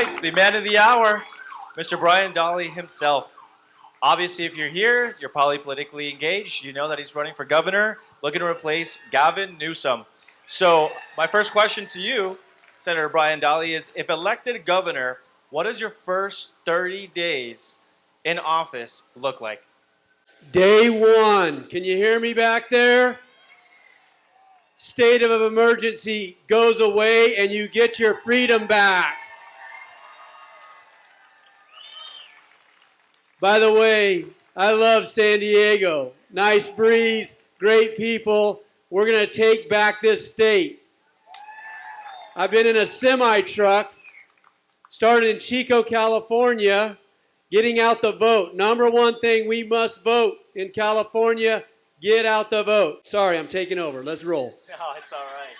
right, the man of the hour, Mr. Brian Dahle himself. Obviously, if you're here, you're probably politically engaged. You know that he's running for governor, looking to replace Gavin Newsom. So my first question to you, Senator Brian Dahle, is if elected governor, what does your first 30 days in office look like? Day one. Can you hear me back there? State of emergency goes away and you get your freedom back. By the way, I love San Diego. Nice breeze, great people. We're going to take back this state. I've been in a semi-truck, started in Chico, California, getting out the vote. Number one thing, we must vote in California. Get out the vote. Sorry, I'm taking over. Let's roll. No, it's all right.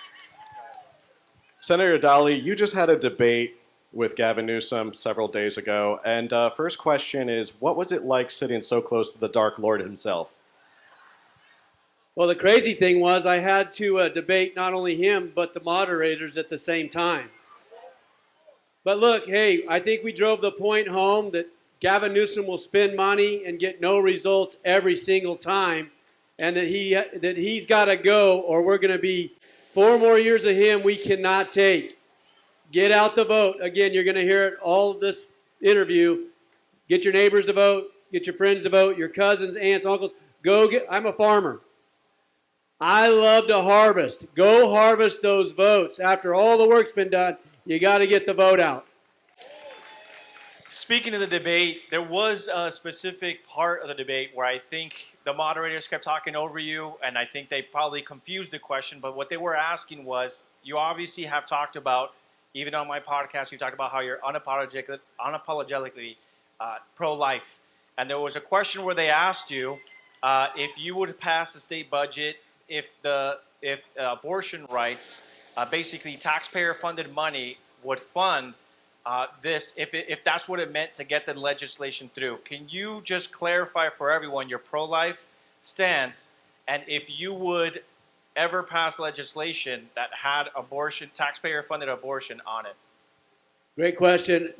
Senator Dahle, you just had a debate with Gavin Newsom several days ago. And first question is, what was it like sitting so close to the Dark Lord himself? Well, the crazy thing was I had to debate not only him, but the moderators at the same time. But look, hey, I think we drove the point home that Gavin Newsom will spend money and get no results every single time, and that he's got to go, or we're going to be 4 more years of him we cannot take. Get out the vote. Again, you're going to hear it all of this interview. Get your neighbors to vote. Get your friends to vote. Your cousins, aunts, uncles. I'm a farmer. I love to harvest. Go harvest those votes. After all the work's been done, you got to get the vote out. Speaking of the debate, there was a specific part of the debate where I think the moderators kept talking over you, and I think they probably confused the question, but what they were asking was, you obviously have talked about, even on my podcast, you talked about how you're unapologetically pro-life. And there was a question where they asked you if you would pass the state budget if abortion rights, basically taxpayer-funded money, would fund this, if that's what it meant to get the legislation through. Can you just clarify for everyone your pro-life stance, and if you would ever pass legislation that had abortion, taxpayer-funded abortion on it? Great question.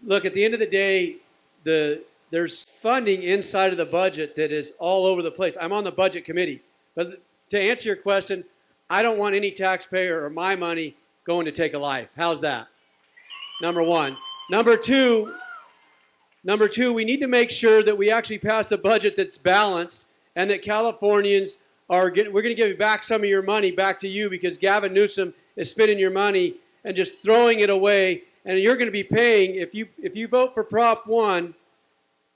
Look, at the end of the day, there's funding inside of the budget that is all over the place. I'm on the budget committee. But to answer your question, I don't want any taxpayer or my money going to take a life. How's that? Number one. Number two, we need to make sure that we actually pass a budget that's balanced and that Californians we're going to give back some of your money back to you, because Gavin Newsom is spending your money and just throwing it away, and you're going to be paying if you vote for Prop 1,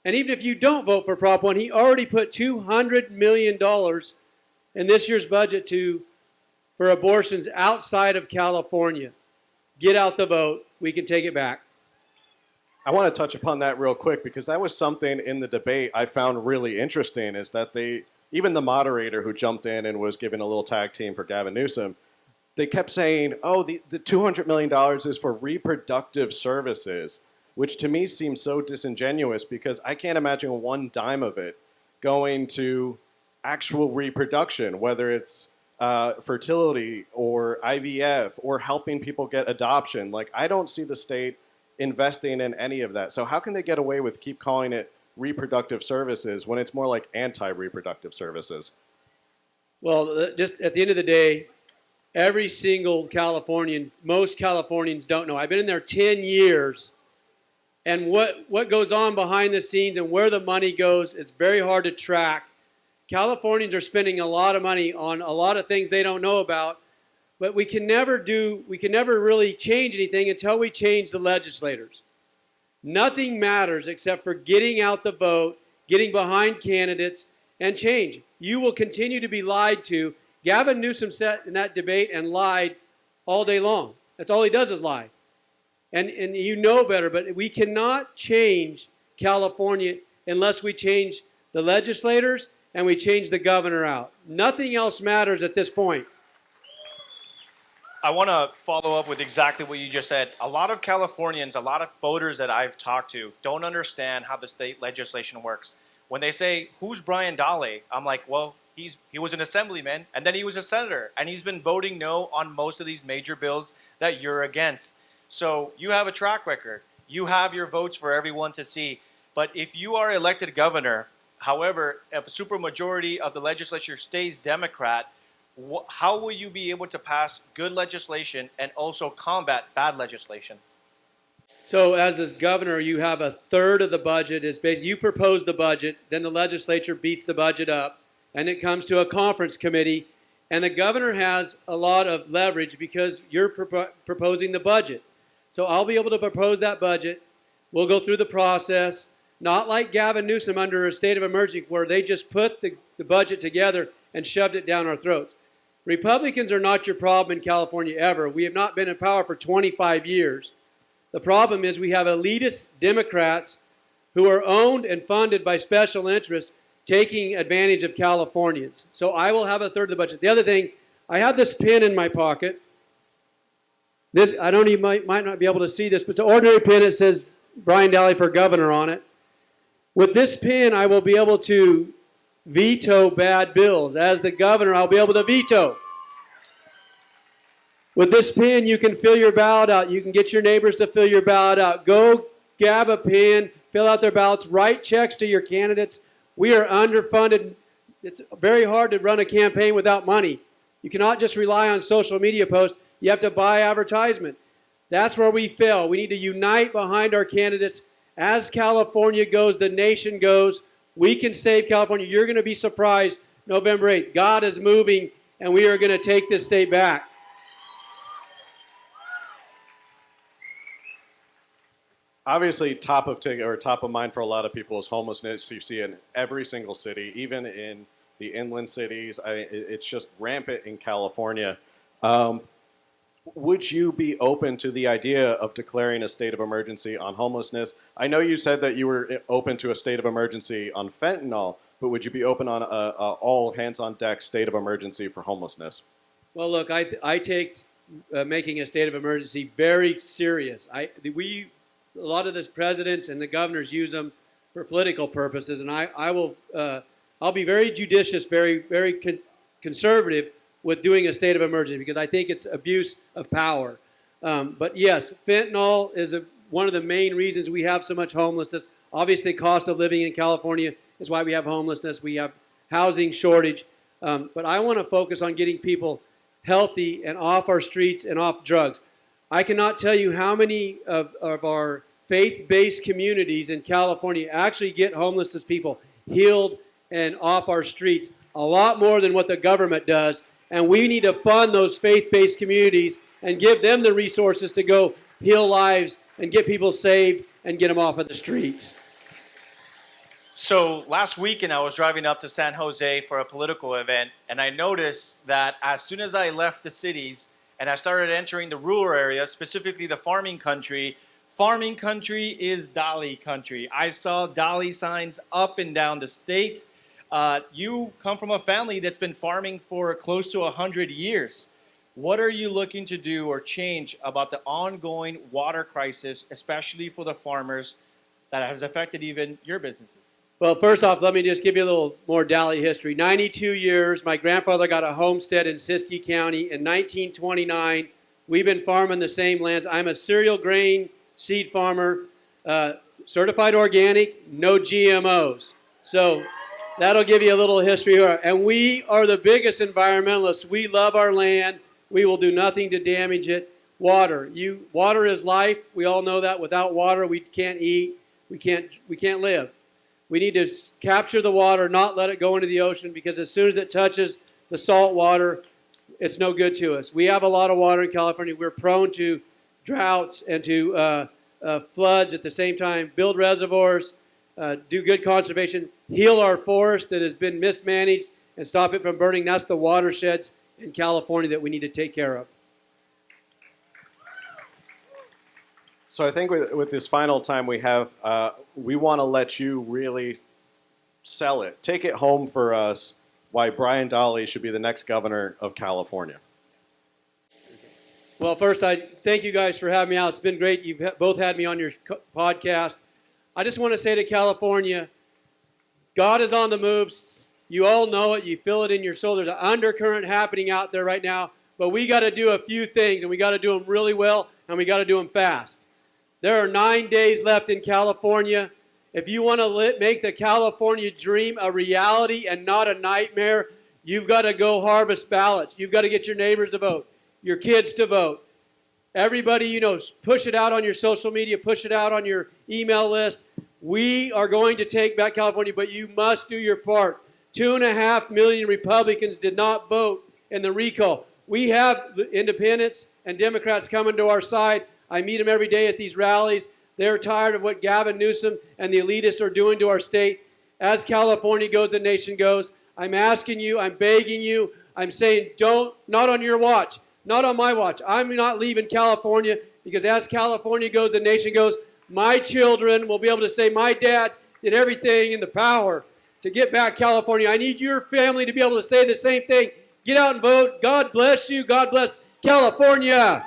and even if you don't vote for Prop 1, he already put $200 million in this year's budget for abortions outside of California. Get out the vote. We can take it back. I want to touch upon that real quick, because that was something in the debate I found really interesting, is that even the moderator who jumped in and was giving a little tag team for Gavin Newsom, they kept saying, oh, the $200 million is for reproductive services, which to me seems so disingenuous, because I can't imagine one dime of it going to actual reproduction, whether it's fertility or IVF or helping people get adoption. Like, I don't see the state investing in any of that. So how can they get away with keep calling it reproductive services when it's more like anti-reproductive services? Well, just at the end of the day, every single Californian, most Californians don't know. I've been in there 10 years, and what goes on behind the scenes and where the money goes is very hard to track. Californians are spending a lot of money on a lot of things they don't know about, but we can never really change anything until we change the legislators. Nothing matters except for getting out the vote, getting behind candidates, and change. You will continue to be lied to. Gavin Newsom sat in that debate and lied all day long. That's all he does is lie. And you know better, but we cannot change California unless we change the legislators and we change the governor out. Nothing else matters at this point. I want to follow up with exactly what you just said. A lot of Californians, a lot of voters that I've talked to don't understand how the state legislation works. When they say, who's Brian Dahle? I'm like, well, he was an assemblyman, and then he was a senator, and he's been voting no on most of these major bills that you're against. So you have a track record. You have your votes for everyone to see. But if you are elected governor, however, if a supermajority of the legislature stays Democrat, how will you be able to pass good legislation and also combat bad legislation? So as the governor, you have a third of the budget is based. You propose the budget, then the legislature beats the budget up, and it comes to a conference committee, and the governor has a lot of leverage because you're proposing the budget. So I'll be able to propose that budget. We'll go through the process, not like Gavin Newsom under a state of emergency where they just put the budget together and shoved it down our throats. Republicans are not your problem in California ever. We have not been in power for 25 years. The problem is we have elitist Democrats who are owned and funded by special interests taking advantage of Californians. So I will have a third of the budget. The other thing, I have this pin in my pocket. This, I don't even might not be able to see this, but it's an ordinary pin. It says Brian Dahle for governor on it. With this pin, I will be able to veto bad bills. As the governor, I'll be able to veto. With this pin, you can fill your ballot out. You can get your neighbors to fill your ballot out. Go grab a pen, fill out their ballots, write checks to your candidates. We are underfunded. It's very hard to run a campaign without money. You cannot just rely on social media posts. You have to buy advertisement. That's where we fail. We need to unite behind our candidates. As California goes, the nation goes. We can save California. You're going to be surprised November 8th. God is moving, and we are going to take this state back. Obviously, top of mind for a lot of people is homelessness. You see it in every single city, even in the inland cities. It's just rampant in California. Would you be open to the idea of declaring a state of emergency on homelessness? I know you said that you were open to a state of emergency on fentanyl, but would you be open on a all hands on deck state of emergency for homelessness? Well, look, I take making a state of emergency very serious. A lot of the presidents and the governors use them for political purposes, and I'll be very judicious, very conservative with doing a state of emergency because I think it's abuse of power. But yes, fentanyl is one of the main reasons we have so much homelessness. Obviously, cost of living in California is why we have homelessness. We have housing shortage. But I want to focus on getting people healthy and off our streets and off drugs. I cannot tell you how many of our faith-based communities in California actually get homeless people healed and off our streets, a lot more than what the government does. And we need to fund those faith-based communities and give them the resources to go heal lives and get people saved and get them off of the streets. So last weekend I was driving up to San Jose for a political event, and I noticed that as soon as I left the cities and I started entering the rural areas, specifically the farming country is Dahle country. I saw Dahle signs up and down the state. You come from a family that's been farming for close to 100 years. What are you looking to do or change about the ongoing water crisis, especially for the farmers, that has affected even your businesses? Well, first off, let me just give you a little more Dahle history. 92 years, my grandfather got a homestead in Siskiyou County. In 1929, we've been farming the same lands. I'm a cereal grain seed farmer, certified organic, no GMOs. So that'll give you a little history here. And we are the biggest environmentalists. We love our land. We will do nothing to damage it. Water. Water is life. We all know that. Without water, we can't eat. We can't live. We need to capture the water, not let it go into the ocean, because as soon as it touches the salt water, it's no good to us. We have a lot of water in California. We're prone to droughts and to floods at the same time. Build reservoirs, do good conservation, heal our forest that has been mismanaged, and stop it from burning. That's the watersheds in California that we need to take care of. So I think with this final time we have, we want to let you really sell it. Take it home for us why Brian Dahle should be the next governor of California. Well, first, I thank you guys for having me out. It's been great. You've both had me on your podcast. I just want to say to California, God is on the move. You all know it. You feel it in your soul. There's an undercurrent happening out there right now. But we got to do a few things, and we got to do them really well, and we got to do them fast. There are 9 days left in California. If you want to make the California dream a reality and not a nightmare, you've got to go harvest ballots. You've got to get your neighbors to vote, your kids to vote. Everybody, you know, push it out on your social media, push it out on your email list. We are going to take back California, but you must do your part. 2.5 million Republicans did not vote in the recall. We have independents and Democrats coming to our side. I meet them every day at these rallies. They're tired of what Gavin Newsom and the elitists are doing to our state. As California goes, the nation goes. I'm asking you, I'm begging you, I'm saying don't, not on your watch, not on my watch. I'm not leaving California because as California goes, the nation goes. My children will be able to say, my dad did everything in the power to get back California. I need your family to be able to say the same thing. Get out and vote. God bless you. God bless California.